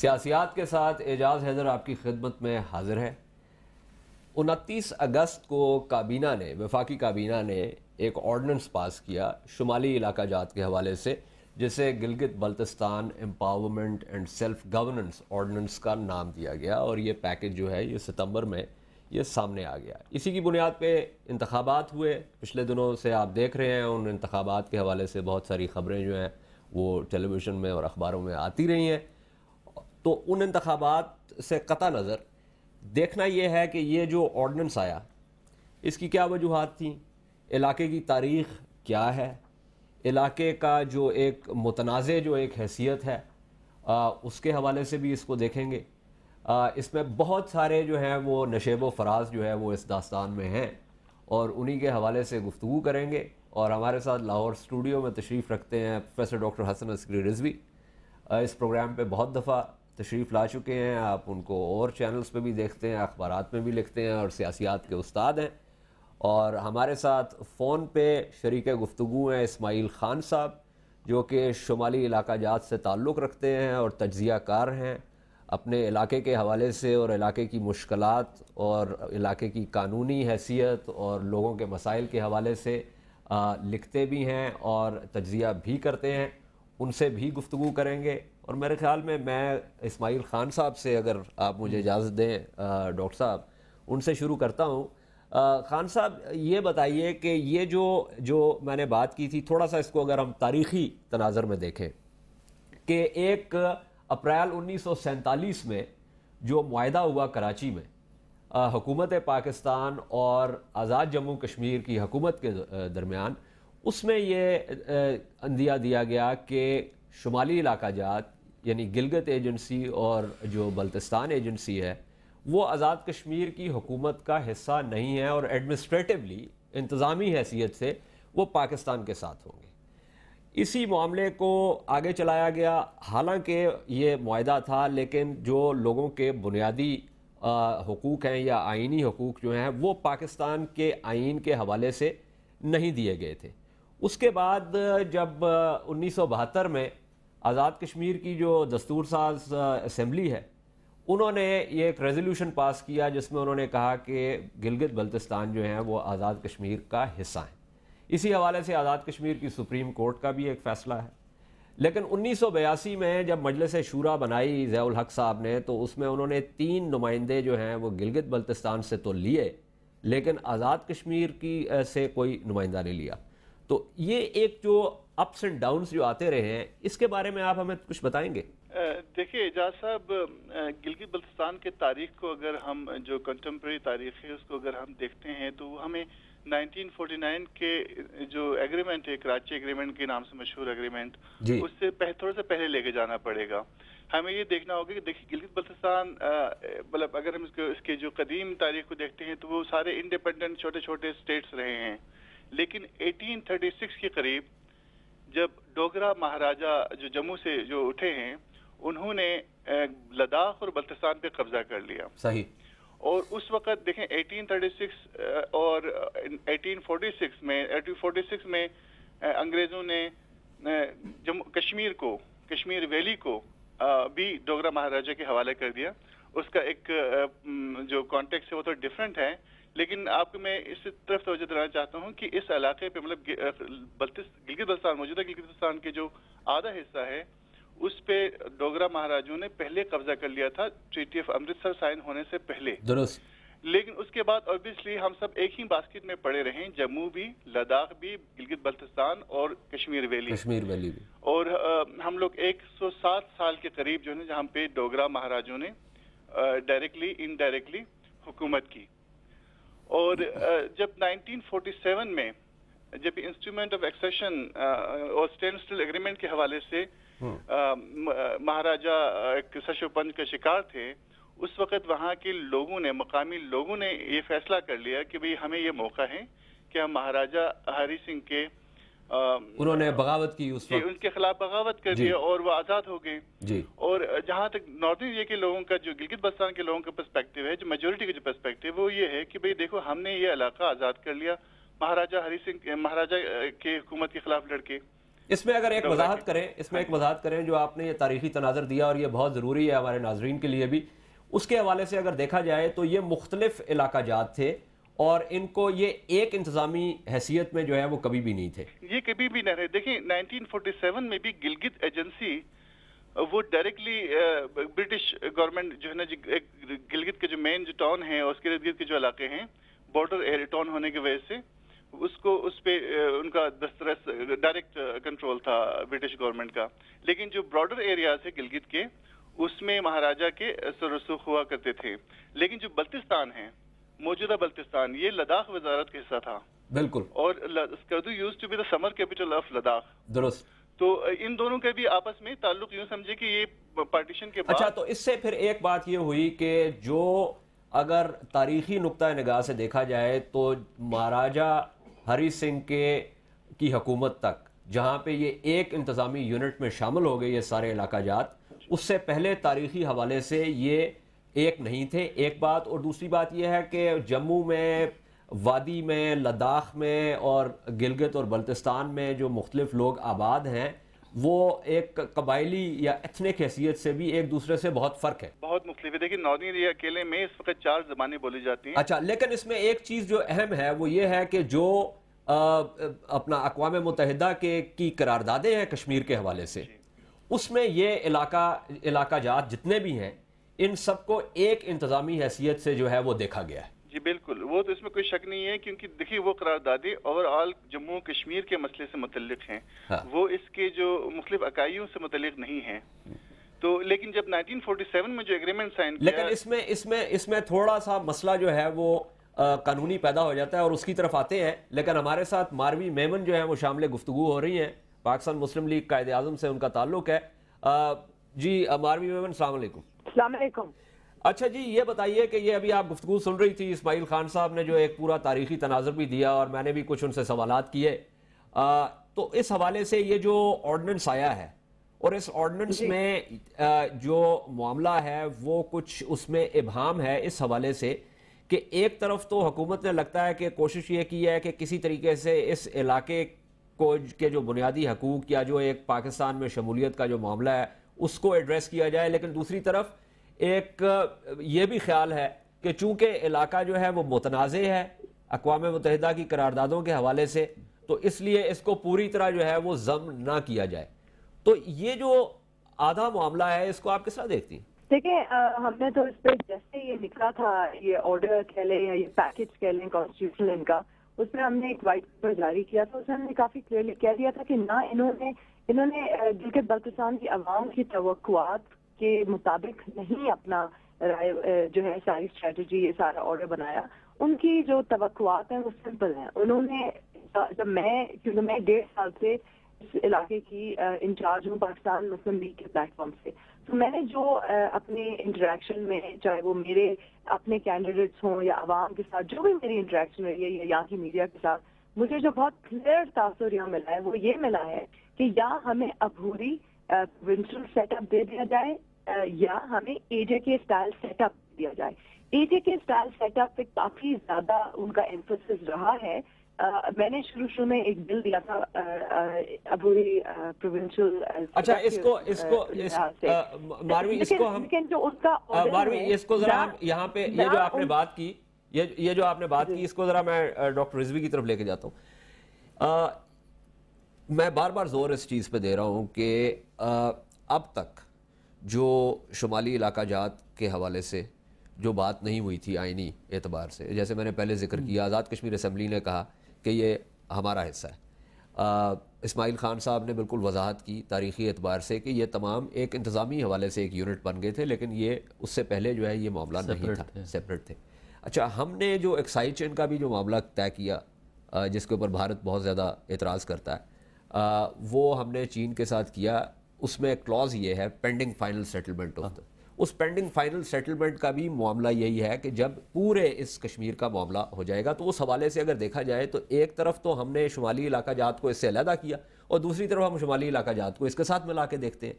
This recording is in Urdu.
سیاسیات کے ساتھ اعجاز حیدر آپ کی خدمت میں حاضر ہے۔ 29 اگست کو کابینہ نے وفاقی کابینہ نے ایک آرڈیننس پاس کیا شمالی علاقہ جات کے حوالے سے، جسے Gilgit Baltistan empowerment and self governance ordinance کا نام دیا گیا، اور یہ پیکج جو ہے یہ ستمبر میں یہ سامنے آ گیا۔ اسی کی بنیاد پہ انتخابات ہوئے۔ پچھلے دنوں سے آپ دیکھ رہے ہیں ان انتخابات کے حوالے سے بہت ساری خبریں جو ہیں وہ ٹیلی ویژن میں اور اخباروں میں آتی رہی ہیں۔ تو ان انتخابات سے قطع نظر دیکھنا یہ ہے کہ یہ جو آرڈیننس آیا اس کی کیا وجوہات تھیں، علاقے کی تاریخ کیا ہے، علاقے کا جو ایک متنازع جو ایک حیثیت ہے اس کے حوالے سے بھی اس کو دیکھیں گے۔ اس میں بہت سارے جو ہیں وہ نشیب و فراز جو ہے وہ اس داستان میں ہیں، اور انہی کے حوالے سے گفتگو کریں گے۔ اور ہمارے ساتھ لاہور اسٹوڈیو میں تشریف رکھتے ہیں پروفیسر ڈاکٹر حسن عسکری رضوی۔ اس پروگرام پہ بہت دفعہ تشریف لا چکے ہیں، آپ ان کو اور چینلز پہ بھی دیکھتے ہیں، اخبارات میں بھی لکھتے ہیں، اور سیاسیات کے استاد ہیں۔ اور ہمارے ساتھ فون پہ شریک گفتگو ہیں اسماعیل خان صاحب، جو کہ شمالی علاقہ جات سے تعلق رکھتے ہیں اور تجزیہ کار ہیں، اپنے علاقے کے حوالے سے اور علاقے کی مشکلات اور علاقے کی قانونی حیثیت اور لوگوں کے مسائل کے حوالے سے لکھتے بھی ہیں اور تجزیہ بھی کرتے ہیں۔ ان سے بھی گفتگو کریں گے۔ اور میرے خیال میں اسماعیل خان صاحب سے، اگر آپ مجھے اجازت دیں ڈاکٹر صاحب، ان سے شروع کرتا ہوں۔ خان صاحب یہ بتائیے کہ یہ جو میں نے بات کی تھی، تھوڑا سا اس کو اگر ہم تاریخی تناظر میں دیکھیں کہ 1 اپریل 1947 میں جو معاہدہ ہوا کراچی میں حکومت پاکستان اور آزاد جموں کشمیر کی حکومت کے درمیان، اس میں یہ عندیہ دیا گیا کہ شمالی علاقہ جات یعنی گلگت ایجنسی اور جو بلتستان ایجنسی ہے وہ آزاد کشمیر کی حکومت کا حصہ نہیں ہے، اور ایڈمنسٹریٹولی انتظامی حیثیت سے وہ پاکستان کے ساتھ ہوں گے۔ اسی معاملے کو آگے چلایا گیا، حالانکہ یہ معاہدہ تھا لیکن جو لوگوں کے بنیادی حقوق ہیں یا آئینی حقوق جو ہیں وہ پاکستان کے آئین کے حوالے سے نہیں دیے گئے تھے۔ اس کے بعد جب 1972 میں آزاد کشمیر کی جو دستور ساز اسمبلی ہے، انہوں نے یہ ایک ریزولوشن پاس کیا جس میں انہوں نے کہا کہ گلگت بلتستان جو ہیں وہ آزاد کشمیر کا حصہ ہیں۔ اسی حوالے سے آزاد کشمیر کی سپریم کورٹ کا بھی ایک فیصلہ ہے۔ لیکن 1982 میں جب مجلس شورا بنائی ضیاء الحق صاحب نے، تو اس میں انہوں نے 3 نمائندے جو ہیں وہ گلگت بلتستان سے تو لیے، لیکن آزاد کشمیر کی سے کوئی نمائندہ نہیں لیا۔ تو یہ ایک جو اپس اینڈ ڈاؤنز جو آتے رہے ہیں، اس کے بارے میں آپ ہمیں کچھ بتائیں گے؟ دیکھیے اعجاز صاحب، گلگت بلتستان کے تاریخ کو اگر ہم جو کنٹمپریری تاریخ ہے اس کو اگر ہم دیکھتے ہیں تو ہمیں 1949 کے جو ایگریمنٹ ہے، کراچی ایگریمنٹ کے نام سے مشہور ایگریمنٹ، اس سے تھوڑا سا پہلے لے کے جانا پڑے گا۔ ہمیں یہ دیکھنا ہوگا کہ دیکھیے گلگت بلتستان مطلب اگر ہم اس کے جو قدیم تاریخ کو دیکھتے ہیں تو وہ سارے انڈیپینڈنٹ چھوٹے چھوٹے اسٹیٹس رہے ہیں، لیکن 1836 کے قریب جب ڈوگرا مہاراجہ جو جموں سے جو اٹھے ہیں، انہوں نے لداخ اور بلتستان پہ قبضہ کر لیا۔ صحیح۔ اور اس وقت دیکھیں 1836 اور 1846 میں انگریزوں نے کشمیر ویلی کو بھی ڈوگرا مہاراجہ کے حوالے کر دیا۔ اس کا ایک جو کانٹیکس ہے وہ تو ڈیفرنٹ ہے، لیکن آپ کو میں اس طرف توجہ دلانا چاہتا ہوں کہ اس علاقے پہ مطلب گلگت بلتستان، موجودہ گلگت بلتستان کے جو آدھا حصہ ہے اس پہ ڈوگرا مہاراجوں نے پہلے قبضہ کر لیا تھا ٹریٹی آف امرتسر سائن ہونے سے پہلے۔ درست۔ لیکن اس کے بعد اوبیسلی ہم سب ایک ہی باسکٹ میں پڑے رہے، جموں بھی، لداخ بھی، گلگت بلتستان اور کشمیر ویلی بھی۔ اور ہم لوگ 107 سال کے قریب جو ہے جہاں پہ ڈوگرا مہاراجوں نے ڈائریکٹلی انڈائریکٹلی حکومت کی۔ اور جب 1947 میں جب انسٹرومنٹ آف ایکسیشن اور اسٹینڈ اسٹل ایگریمنٹ کے حوالے سے مہاراجہ ایک سشو پنج کا شکار تھے، اس وقت وہاں کے لوگوں نے، مقامی لوگوں نے یہ فیصلہ کر لیا کہ بھئی ہمیں یہ موقع ہے کہ ہم مہاراجہ ہری سنگھ کے انہوں نے بغاوت کی اس وقت، ان کے خلاف بغاوت کر دیا اور وہ آزاد ہو گئے۔ اور جہاں تک ناردن ایریا کے لوگوں کا، جو گلگت بلتستان کے لوگوں کا پرسپیکٹیو ہے، جو میجورٹی کا جو پرسپیکٹیو وہ یہ ہے کہ بھئی دیکھو ہم نے یہ علاقہ آزاد کر لیا مہاراجہ ہری سنگھ، مہاراجہ کے حکومت کے خلاف لڑ کے۔ اس میں اگر ایک وضاحت کریں جو آپ نے یہ تاریخی تناظر دیا اور یہ بہت ضروری ہے ہمارے ناظرین کے لیے بھی، اس کے حوالے سے اگر دیکھا جائے تو یہ مختلف علاقہ جات تھے اور ان کو یہ ایک انتظامی حیثیت میں جو ہے وہ کبھی بھی نہیں تھے. یہ کبھی بھی نہ رہے. دیکھیں 1947 میں بھی گلگت ایجنسی وہ ڈائریکٹلی برٹش گورنمنٹ جو ہے نا گلگت کے جو مین جو ٹاؤن ہیں اور اس کے ارد گرد کے جو علاقے ہیں بارڈر ٹاؤن ہونے کی وجہ سے اس پہ ان کا دسترس ڈائریکٹ کنٹرول تھا برٹش گورنمنٹ کا. لیکن جو براڈر ایریاز ہے گلگت کے اس میں مہاراجہ کے رسوخ ہوا کرتے تھے. لیکن جو بلتستان ہے موجودہ بلتستان یہ لداخ وزارت کا حصہ تھا. بالکل. اور Skardu used to be the summer capital of Ladakh. درست. تو ان دونوں کے بھی آپس میں تعلق یوں سمجھے کہ یہ پارٹیشن کے بعد. اچھا تو اس سے پھر ایک بات یہ ہوئی کہ جو اگر تاریخی نقطہ نگاہ سے دیکھا جائے تو مہاراجہ ہری سنگھ کی حکومت تک جہاں پہ یہ ایک انتظامی یونٹ میں شامل ہو گئے یہ سارے علاقہ جات، اس سے پہلے تاریخی حوالے سے یہ ایک نہیں تھے. ایک بات. اور دوسری بات یہ ہے کہ جموں میں، وادی میں، لداخ میں اور گلگت اور بلتستان میں جو مختلف لوگ آباد ہیں وہ ایک قبائلی یا ایتھنک حیثیت سے بھی ایک دوسرے سے بہت فرق ہے، بہت مختلف ہے. دیکھیں نارتھن ایریا اکیلے میں اس وقت 4 زبانیں بولی جاتی ہیں. اچھا لیکن اس میں ایک چیز جو اہم ہے وہ یہ ہے کہ جو اپنا اقوام متحدہ کی قراردادیں ہیں کشمیر کے حوالے سے، اس میں یہ علاقہ جات جتنے بھی ہیں ان سب کو ایک انتظامی حیثیت سے جو ہے وہ دیکھا گیا ہے. جی بالکل. وہ تو اس میں کوئی شک نہیں ہے کیونکہ دیکھیے وہ قراردادیں اوور آل جموں کشمیر کے مسئلے سے متعلق ہیں. وہ اس کے جو مختلف اکائیوں سے متعلق نہیں ہیں. تو لیکن جب 1947 میں جو ایگریمنٹ سائن کیا، لیکن اس میں تھوڑا سا مسئلہ جو ہے وہ قانونی پیدا ہو جاتا ہے اور اس کی طرف آتے ہیں. لیکن ہمارے ساتھ ماروی میمن جو ہے وہ شامل گفتگو ہو رہی ہیں، پاکستان مسلم لیگ قائد اعظم سے ان کا تعلق ہے. جی ماروی میمن السلام علیکم. السلام علیکم. اچھا جی یہ بتائیے کہ یہ ابھی آپ گفتگو سن رہی تھی، اسماعیل خان صاحب نے جو ایک پورا تاریخی تناظر بھی دیا اور میں نے بھی کچھ ان سے سوالات کیے، تو اس حوالے سے یہ جو آرڈیننس آیا ہے اور اس آرڈیننس میں جو معاملہ ہے وہ کچھ اس میں ابہام ہے اس حوالے سے کہ ایک طرف تو حکومت نے لگتا ہے کہ کوشش یہ کی ہے کہ کسی طریقے سے اس علاقے کے جو بنیادی حقوق یا جو ایک پاکستان میں شمولیت کا جو معاملہ ہے اس کو ایڈریس کیا جائے، لیکن دوسری طرف ایک یہ بھی خیال ہے کہ چونکہ علاقہ جو ہے وہ متنازع ہے اقوام متحدہ کی قراردادوں کے حوالے سے، تو اس لیے اس کو پوری طرح جو ہے وہ ضم نہ کیا جائے. تو یہ جو آدھا معاملہ ہے اس کو آپ کس طرح دیکھتی ہیں؟ دیکھیں ہم نے تو اس پہ جیسے یہ لکھا تھا، یہ آرڈر کہہ لیں یا یہ پیکج کہہ لیں کانسٹیٹیوشن ان کا، اس میں ہم نے ایک وائٹ پیپر جاری کیا تھا. اس میں ہم نے کافی کلیئرلی کہہ دیا تھا کہ نہ انہوں نے گلگت بلتستان کی عوام کی توقعات کے مطابق نہیں اپنا جو ہے ساری اسٹریٹجی یہ سارا آرڈر بنایا. ان کی جو توقعات ہیں وہ سمپل ہیں. انہوں نے کیونکہ میں 1.5 سال سے اس علاقے کی انچارج ہوں پاکستان مسلم لیگ کے پلیٹ فارم سے، تو میں نے جو اپنے انٹریکشن میں چاہے وہ میرے اپنے کینڈیڈیٹس ہوں یا عوام کے ساتھ جو بھی میری انٹریکشن رہی ہے یا یہاں کی میڈیا کے ساتھ، مجھے جو بہت کلیئر تاثر یہاں ملا ہے وہ یہ ملا ہے کہ یا ہمیں عبوری پروونشل سیٹ اپ دے دیا جائے یا ہمیں اے جے کے اسٹائل سیٹ اپ دیا جائے. اے جے کے اسٹائل سیٹ اپ پہ کافی زیادہ ان کا ایمفسس رہا ہے. میں نے شروع میں ایک بل دیا تھا عبوری پروونشل. اچھا اس کو ماروی اس کو ہم ماروی اس کو ذرا ہم یہاں پہ یہ جو آپ نے بات کی یہ جو آپ نے بات کی اس کو ذرا میں ڈاکٹر رضوی کی طرف لے کے جاتا ہوں. میں بار بار زور اس چیز پہ دے رہا ہوں کہ اب تک جو شمالی علاقہ جات کے حوالے سے جو بات نہیں ہوئی تھی آئینی اعتبار سے، جیسے میں نے پہلے ذکر کیا آزاد کشمیر اسمبلی نے کہا کہ یہ ہمارا حصہ ہے. اسماعیل خان صاحب نے بالکل وضاحت کی تاریخی اعتبار سے کہ یہ تمام ایک انتظامی حوالے سے ایک یونٹ بن گئے تھے، لیکن یہ اس سے پہلے جو ہے یہ معاملہ نہیں تھا، سیپریٹ تھے. اچھا ہم نے جو ایکسائز چین کا بھی جو معاملہ طے کیا جس کے اوپر بھارت بہت زیادہ اعتراض کرتا ہے، وہ ہم نے چین کے ساتھ کیا. اس میں کلوز یہ ہے پینڈنگ فائنل سیٹلمنٹ آف اس پینڈنگ فائنل سیٹلمنٹ کا بھی معاملہ یہی ہے کہ جب پورے اس کشمیر کا معاملہ ہو جائے گا تو اس حوالے سے اگر دیکھا جائے تو ایک طرف تو ہم نے شمالی علاقہ جات کو اس سے علیحدہ کیا اور دوسری طرف ہم شمالی علاقہ جات کو اس کے ساتھ ملا کے دیکھتے ہیں.